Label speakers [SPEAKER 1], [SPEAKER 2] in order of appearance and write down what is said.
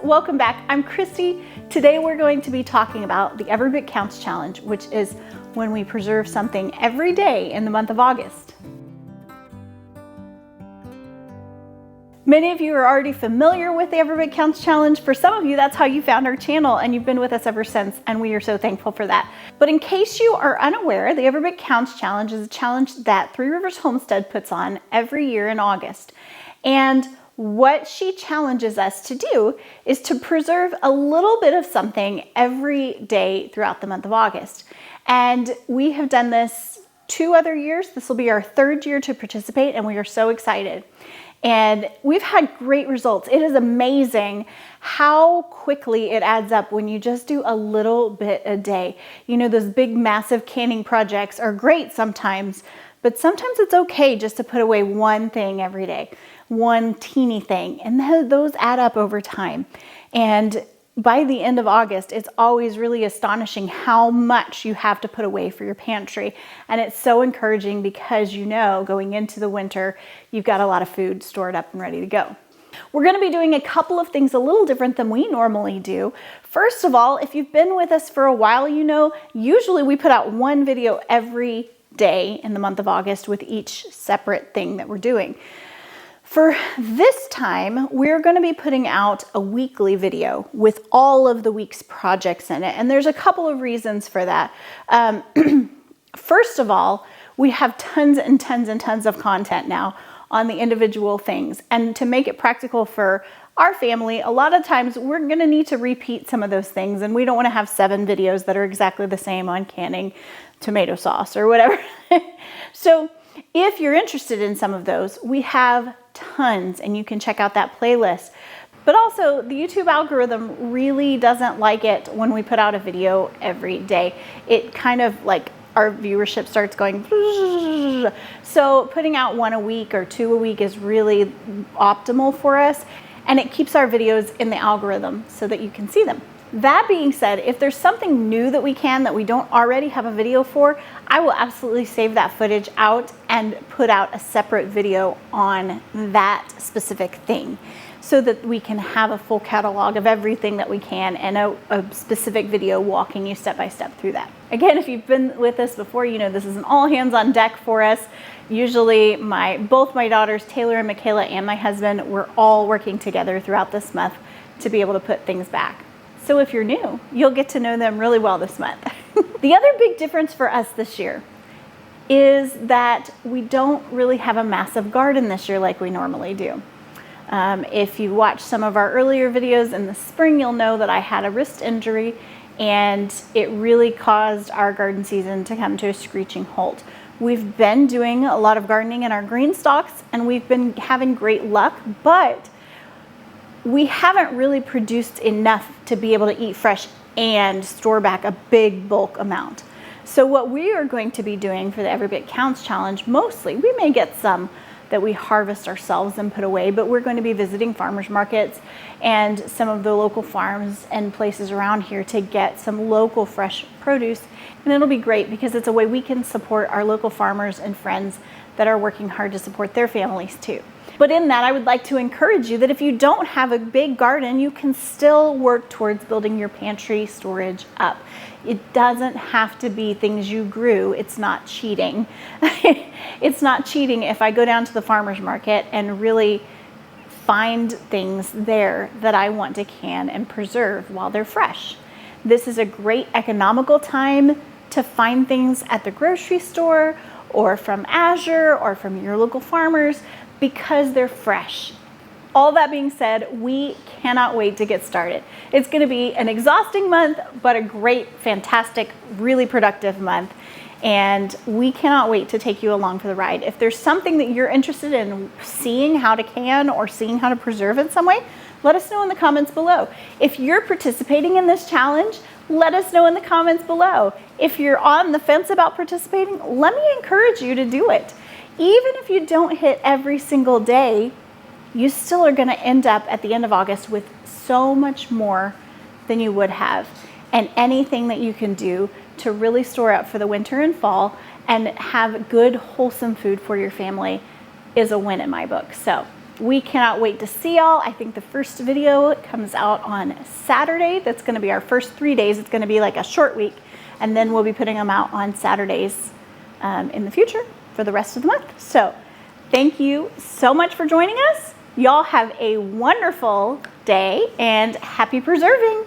[SPEAKER 1] welcome back. I'm Christy. Today we're going to be talking about the Every Bit Counts Challenge, which is when we preserve something every day in the month of August. Many of you are already familiar with the Every Bit Counts Challenge. For some of you, that's how you found our channel and you've been with us ever since, and we are so thankful for that. But in case you are unaware, the Every Bit Counts Challenge is a challenge that Three Rivers Homestead puts on every year in August. And what she challenges us to do is to preserve a little bit of something every day throughout the month of August. And we have done this 2 other years. This will be our 3rd year to participate, and we are so excited. And we've had great results. It is amazing how quickly it adds up when you just do a little bit a day. You know, those big, massive canning projects are great sometimes, but sometimes it's okay just to put away one thing every day. One teeny thing, and those add up over time. And by the end of August, it's always really astonishing how much you have to put away for your pantry. And it's so encouraging because you know going into the winter, you've got a lot of food stored up and ready to go. We're going to be doing a couple of things a little different than we normally do. First of all, if you've been with us for a while, you know, usually we put out one video every day in the month of August with each separate thing that we're doing. For this time, we're going to be putting out a weekly video with all of the week's projects in it. And there's a couple of reasons for that. First of all, we have tons and tons and tons of content now on the individual things. And to make it practical for our family, a lot of times we're going to need to repeat some of those things. And we don't want to have 7 videos that are exactly the same on canning tomato sauce or whatever. So if you're interested in some of those, we have tons, and you can check out that playlist. But also, the YouTube algorithm really doesn't like it when we put out a video every day. It kind of like our viewership starts going. So putting out 1 a week or 2 a week is really optimal for us, and it keeps our videos in the algorithm so that you can see them. That being said, if there's something new that we don't already have a video for, I will absolutely save that footage out and put out a separate video on that specific thing so that we can have a full catalog of everything that we can and a specific video walking you step by step through that. Again, if you've been with us before, you know this is an all hands on deck for us. Usually both my daughters, Taylor and Michaela, and my husband, we're all working together throughout this month to be able to put things back. So if you're new, you'll get to know them really well this month. The other big difference for us this year is that we don't really have a massive garden this year like we normally do. If you watch some of our earlier videos in the spring, you'll know that I had a wrist injury and it really caused our garden season to come to a screeching halt. We've been doing a lot of gardening in our green stalks and we've been having great luck, but we haven't really produced enough to be able to eat fresh and store back a big bulk amount. So what we are going to be doing for the Every Bit Counts Challenge, mostly, we may get some that we harvest ourselves and put away, but we're going to be visiting farmers markets and some of the local farms and places around here to get some local fresh produce. And it'll be great because it's a way we can support our local farmers and friends that are working hard to support their families too. But in that, I would like to encourage you that if you don't have a big garden, you can still work towards building your pantry storage up. It doesn't have to be things you grew. It's not cheating. It's not cheating if I go down to the farmer's market and really find things there that I want to can and preserve while they're fresh. This is a great economical time to find things at the grocery store or from Azure or from your local farmers because they're fresh. All that being said, we cannot wait to get started. It's going to be an exhausting month, but a great, fantastic, really productive month. And we cannot wait to take you along for the ride. If there's something that you're interested in seeing how to can or seeing how to preserve in some way, let us know in the comments below. If you're participating in this challenge, let us know in the comments below. If you're on the fence about participating, let me encourage you to do it. Even if you don't hit every single day, you still are going to end up at the end of August with so much more than you would have. And anything that you can do to really store up for the winter and fall and have good, wholesome food for your family is a win in my book. So We cannot wait to see y'all. I think the first video comes out on Saturday. That's going to be our first 3 days. It's going to be like a short week, and then we'll be putting them out on Saturdays in the future for the rest of the month. So thank you so much for joining us. Y'all have a wonderful day, and happy preserving.